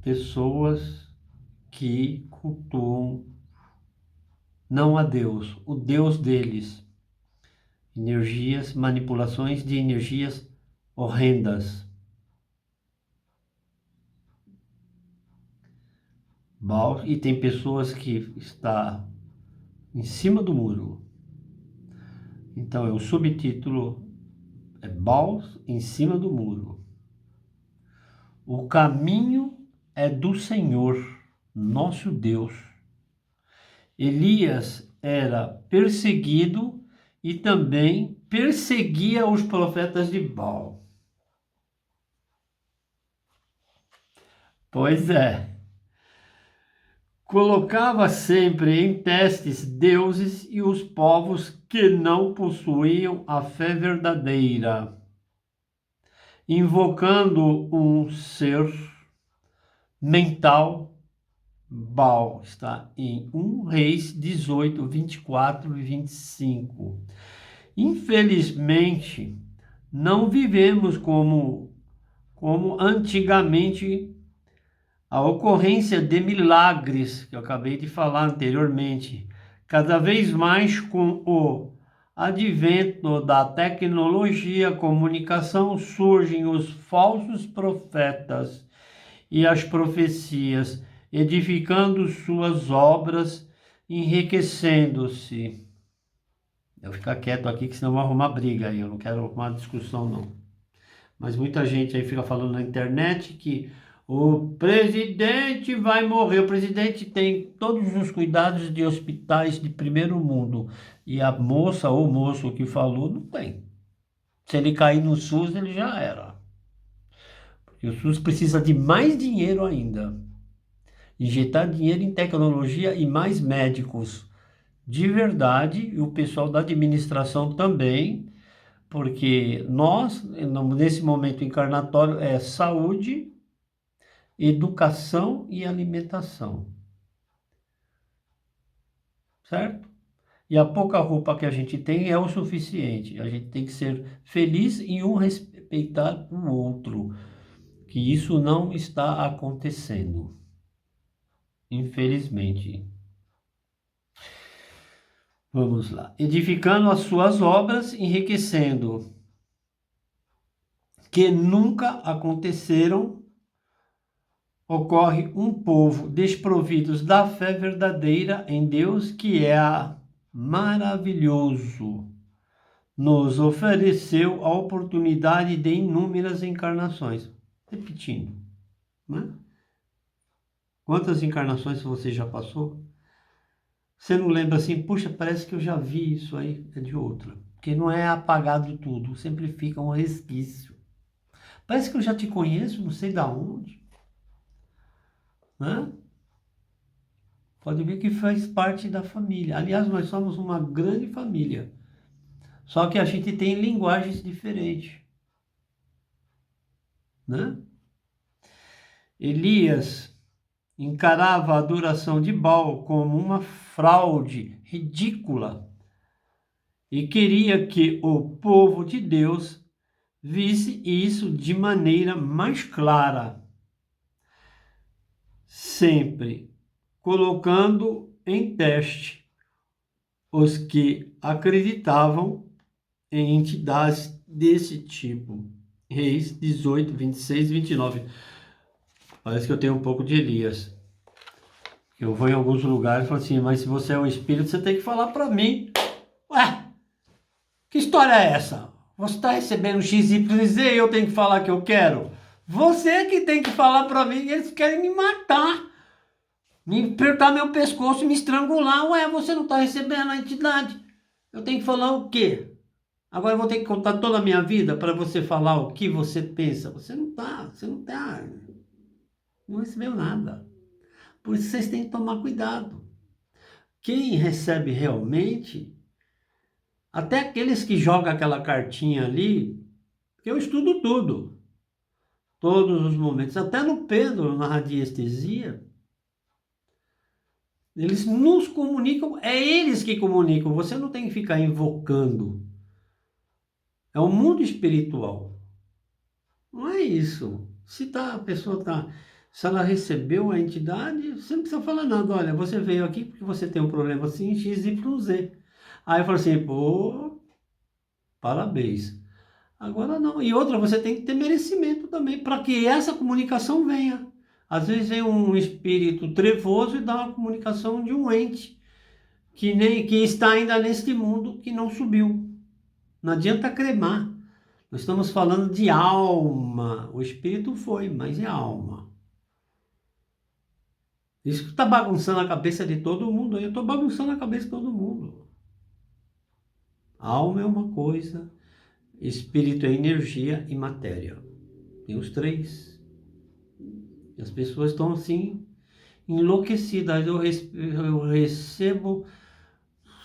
Pessoas que cultuam não a Deus, o Deus deles. Energias, manipulações de energias horrendas. Baals, e tem pessoas que estão em cima do muro. Então, o subtítulo é Baals em cima do muro. O caminho é do Senhor, nosso Deus. Elias era perseguido e também perseguia os profetas de Baal. Pois é. Colocava sempre em testes deuses e os povos que não possuíam a fé verdadeira, invocando um ser mental. Baal está em 1 Reis 18, 24 e 25. Infelizmente, não vivemos como antigamente. A ocorrência de milagres, que eu acabei de falar anteriormente, cada vez mais com o advento da tecnologia, comunicação, surgem os falsos profetas e as profecias, edificando suas obras, enriquecendo-se. Eu vou ficar quieto aqui, que senão eu vou arrumar briga aí, eu não quero arrumar discussão não. Mas muita gente aí fica falando na internet que o presidente vai morrer. O presidente tem todos os cuidados de hospitais de primeiro mundo. E a moça ou o moço que falou não tem. Se ele cair no SUS, ele já era. Porque o SUS precisa de mais dinheiro ainda. Injetar dinheiro em tecnologia e mais médicos de verdade. E o pessoal da administração também. Porque nós, nesse momento encarnatório, é saúde, educação e alimentação. Certo? E a pouca roupa que a gente tem é o suficiente. A gente tem que ser feliz e um respeitar o outro. Que isso não está acontecendo. Infelizmente. Vamos lá. Edificando as suas obras, enriquecendo. Que nunca aconteceram ocorre um povo desprovidos da fé verdadeira em Deus, que maravilhoso. Nos ofereceu a oportunidade de inúmeras encarnações. Repetindo, né? Quantas encarnações você já passou? Você não lembra assim, puxa, parece que eu já vi isso aí, é de outra. Porque não é apagado tudo, sempre fica um resquício. Parece que eu já te conheço, não sei da onde, né? Pode ver que faz parte da família. Aliás, nós somos uma grande família. Só que a gente tem linguagens diferentes, né? Elias encarava a adoração de Baal como uma fraude ridícula e queria que o povo de Deus visse isso de maneira mais clara, sempre colocando em teste os que acreditavam em entidades desse tipo. Reis 18, 26 e 29. Parece que eu tenho um pouco de Elias. Eu vou em alguns lugares e falo assim, mas se você é um espírito, você tem que falar para mim. Ué, que história é essa? Você está recebendo XYZ e eu tenho que falar que eu quero? Você que tem que falar para mim, eles querem me matar. Me apertar meu pescoço e me estrangular. Ué, você não está recebendo a entidade. Eu tenho que falar o quê? Agora eu vou ter que contar toda a minha vida para você falar o que você pensa. Você não recebeu nada. Por isso vocês têm que tomar cuidado. Quem recebe realmente, até aqueles que jogam aquela cartinha ali, eu estudo tudo, todos os momentos, até no Pedro, na radiestesia, eles nos comunicam, é eles que comunicam, você não tem que ficar invocando. É o mundo espiritual. Não é isso. Se ela recebeu a entidade, você não precisa falar nada. Olha, você veio aqui porque você tem um problema assim, X, Y, Z. Aí eu falo assim, pô, parabéns. Agora não. E outra, você tem que ter merecimento também para que essa comunicação venha. Às vezes vem um espírito trevoso e dá uma comunicação de um ente que está ainda neste mundo que não subiu. Não adianta cremar. Nós estamos falando de alma. O espírito foi, mas é alma. Isso que está bagunçando a cabeça de todo mundo. Eu estou bagunçando a cabeça de todo mundo. Alma é uma coisa, espírito é energia e matéria. Tem os três. E as pessoas estão assim, enlouquecidas. Eu recebo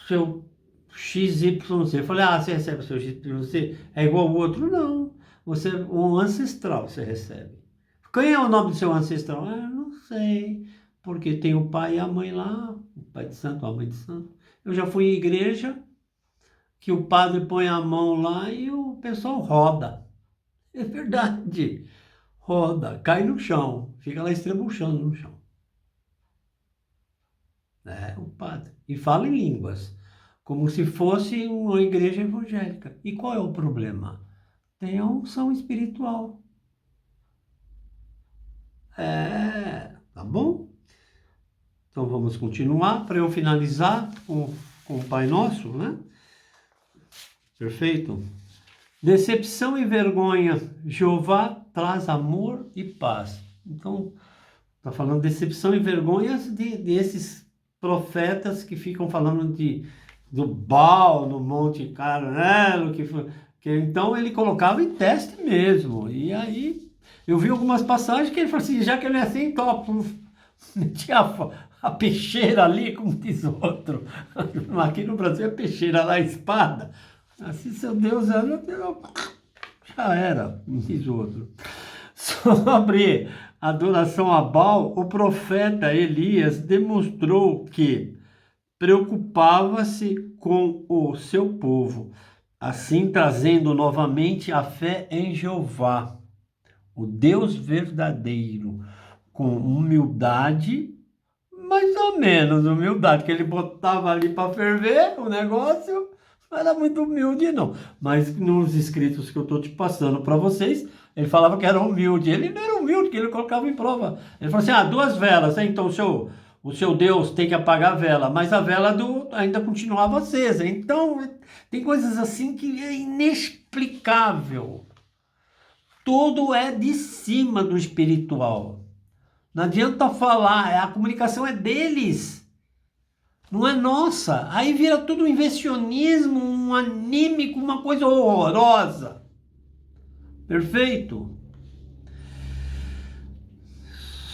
seu XYZ. Eu falei, você recebe o seu XYZ? É igual ao outro? Não. Você, um ancestral você recebe. Quem é o nome do seu ancestral? Não sei. Porque tem o pai e a mãe lá, o pai de santo, a mãe de santo. Eu já fui em igreja que o padre põe a mão lá e o pessoal roda. É verdade. Roda, cai no chão, fica lá estrebuchando no chão. O padre. E fala em línguas, como se fosse uma igreja evangélica. E qual é o problema? Tem a unção espiritual. Tá bom? Então vamos continuar para eu finalizar com o Pai Nosso, né? Perfeito? Decepção e vergonha. Jeová traz amor e paz. Então, está falando decepção e vergonhas desses profetas que ficam falando do Baal no Monte Carmelo, então ele colocava em teste mesmo. E aí eu vi algumas passagens que ele falou assim, já que ele é assim, top, metia a peixeira ali, como diz o outro. Aqui no Brasil é peixeira lá, a espada. Assim, seu Deus, já era, como diz o outro. Sobre adoração a Baal, o profeta Elias demonstrou que preocupava-se com o seu povo, assim trazendo novamente a fé em Jeová, o Deus verdadeiro, com humildade, mais ou menos humildade, que ele botava ali para ferver o negócio, Não era muito humilde, não. Mas nos escritos que eu estou te passando para vocês, ele falava que era humilde. Ele não era humilde, que ele colocava em prova. Ele falou assim: ah, 2 velas, hein? Então o seu Deus tem que apagar a vela, mas a vela ainda continuava acesa. Então, tem coisas assim que é inexplicável. Tudo é de cima do espiritual. Não adianta falar, a comunicação é deles. Não é nossa. Aí vira tudo um invencionismo, um anímico, uma coisa horrorosa. Perfeito?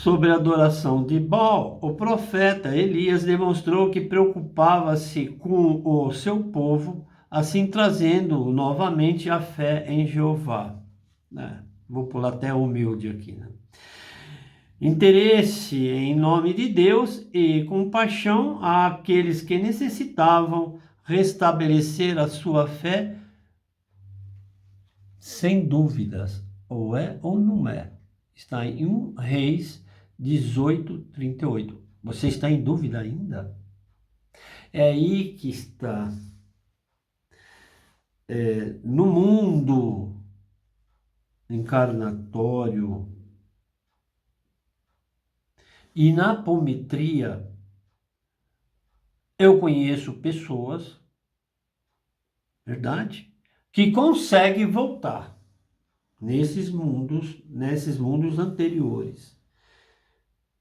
Sobre a adoração de Baal, o profeta Elias demonstrou que preocupava-se com o seu povo, assim trazendo novamente a fé em Jeová. Vou pular até humilde aqui, né? Interesse em nome de Deus e compaixão àqueles que necessitavam restabelecer a sua fé, sem dúvidas, ou é ou não é. Está em 1 Reis 18:38. Você está em dúvida ainda? É aí que está. No mundo encarnatório e na apometria, eu conheço pessoas, verdade, que conseguem voltar nesses mundos anteriores.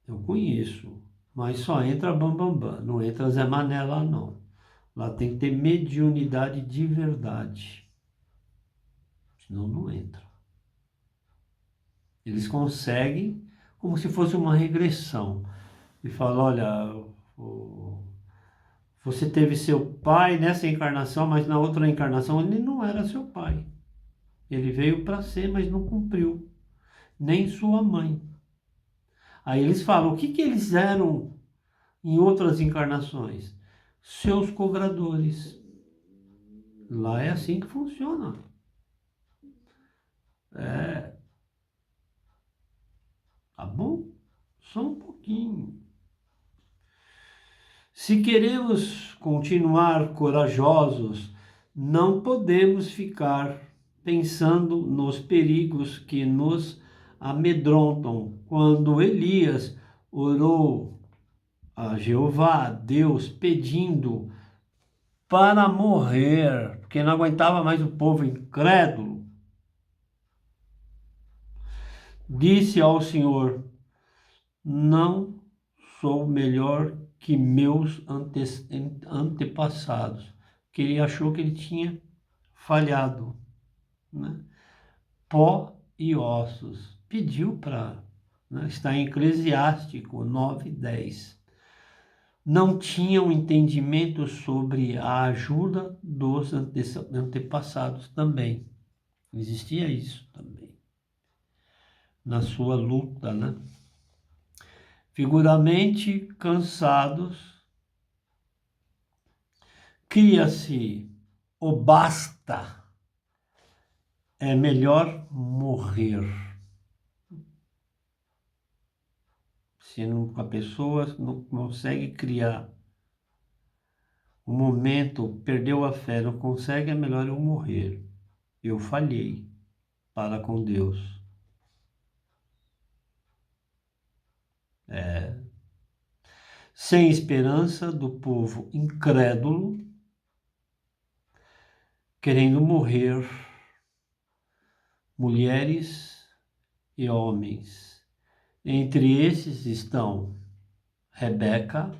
Eu conheço, mas só entra Bambambam, bam, bam. Não entra Zé Mané lá não. Lá tem que ter mediunidade de verdade, senão não entra. Eles conseguem como se fosse uma regressão e fala, olha, você teve seu pai nessa encarnação, mas na outra encarnação ele não era seu pai. Ele veio para ser, mas não cumpriu. Nem sua mãe. Aí eles falam, o que eles eram em outras encarnações? Seus cobradores. Lá é assim que funciona. Tá bom? Só um pouquinho. Se queremos continuar corajosos, não podemos ficar pensando nos perigos que nos amedrontam. Quando Elias orou a Jeová, Deus, pedindo para morrer, porque não aguentava mais o povo incrédulo, disse ao Senhor: não sou melhor que meus antepassados, que ele achou que ele tinha falhado, né? Pó e ossos. Pediu para, né? Está em Eclesiástico 9:10. Não tinham entendimento sobre a ajuda dos antepassados também. Existia isso também. Na sua luta, né? Figuramente cansados, cria-se o basta, é melhor morrer. Se a pessoa não consegue criar um momento, perdeu a fé, não consegue, é melhor eu morrer. Eu falhei para com Deus. Sem esperança do povo incrédulo, querendo morrer, mulheres e homens. Entre esses estão Rebeca,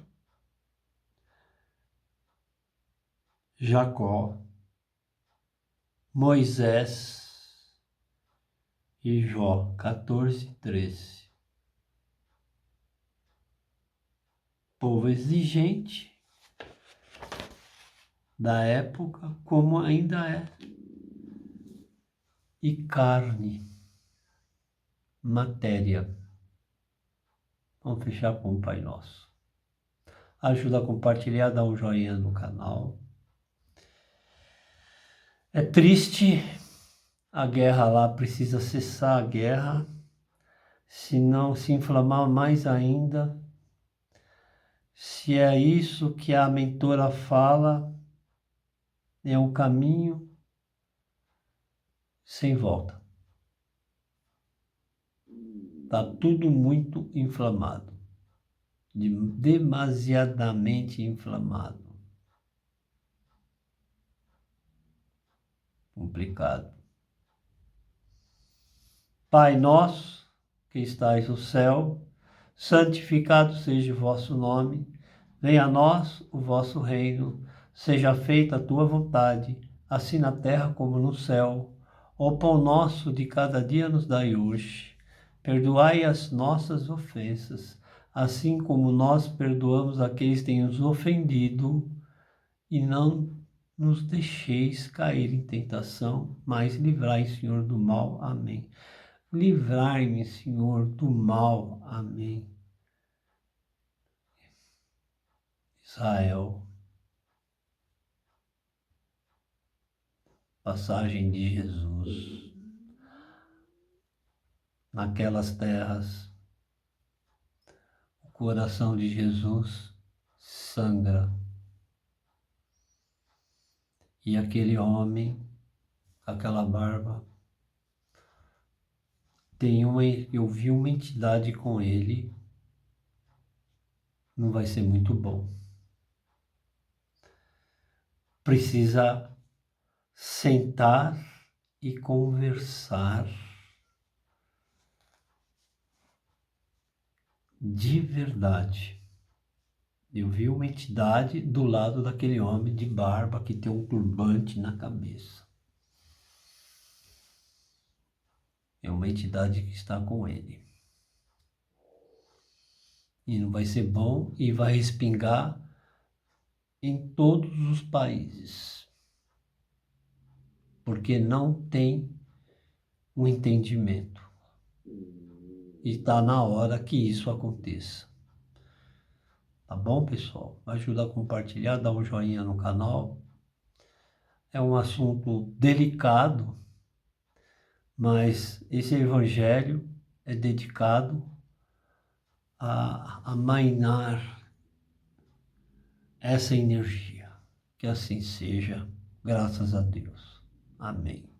Jacó, Moisés e Jó, 14:13. Povo exigente da época, como ainda é, e carne, matéria. Vamos fechar com o Pai Nosso. Ajuda a compartilhar, dá um joinha no canal. É triste, a guerra lá precisa cessar a guerra, se não se inflamar mais ainda. Se é isso que a mentora fala, é um caminho sem volta. Está tudo muito inflamado, demasiadamente inflamado. Complicado. Pai nosso, que estais no céu, santificado seja o vosso nome, venha a nós o vosso reino, seja feita a tua vontade, assim na terra como no céu. O pão nosso de cada dia nos dai hoje. Perdoai as nossas ofensas, assim como nós perdoamos a quem tem nos ofendido, e não nos deixeis cair em tentação, mas livrai, Senhor, do mal. Amém. Livrai-me, Senhor, do mal. Amém. Israel, passagem de Jesus. Naquelas terras, o coração de Jesus sangra. E aquele homem, aquela barba, eu vi uma entidade com ele, não vai ser muito bom. Precisa sentar e conversar de verdade. Eu vi uma entidade do lado daquele homem de barba que tem um turbante na cabeça. É uma entidade que está com ele. E não vai ser bom e vai respingar em todos os países. Porque não tem um entendimento. E está na hora que isso aconteça. Tá bom, pessoal? Ajuda a compartilhar, dá um joinha no canal. É um assunto delicado, mas esse evangelho é dedicado a amainar essa energia. Que assim seja, graças a Deus. Amém.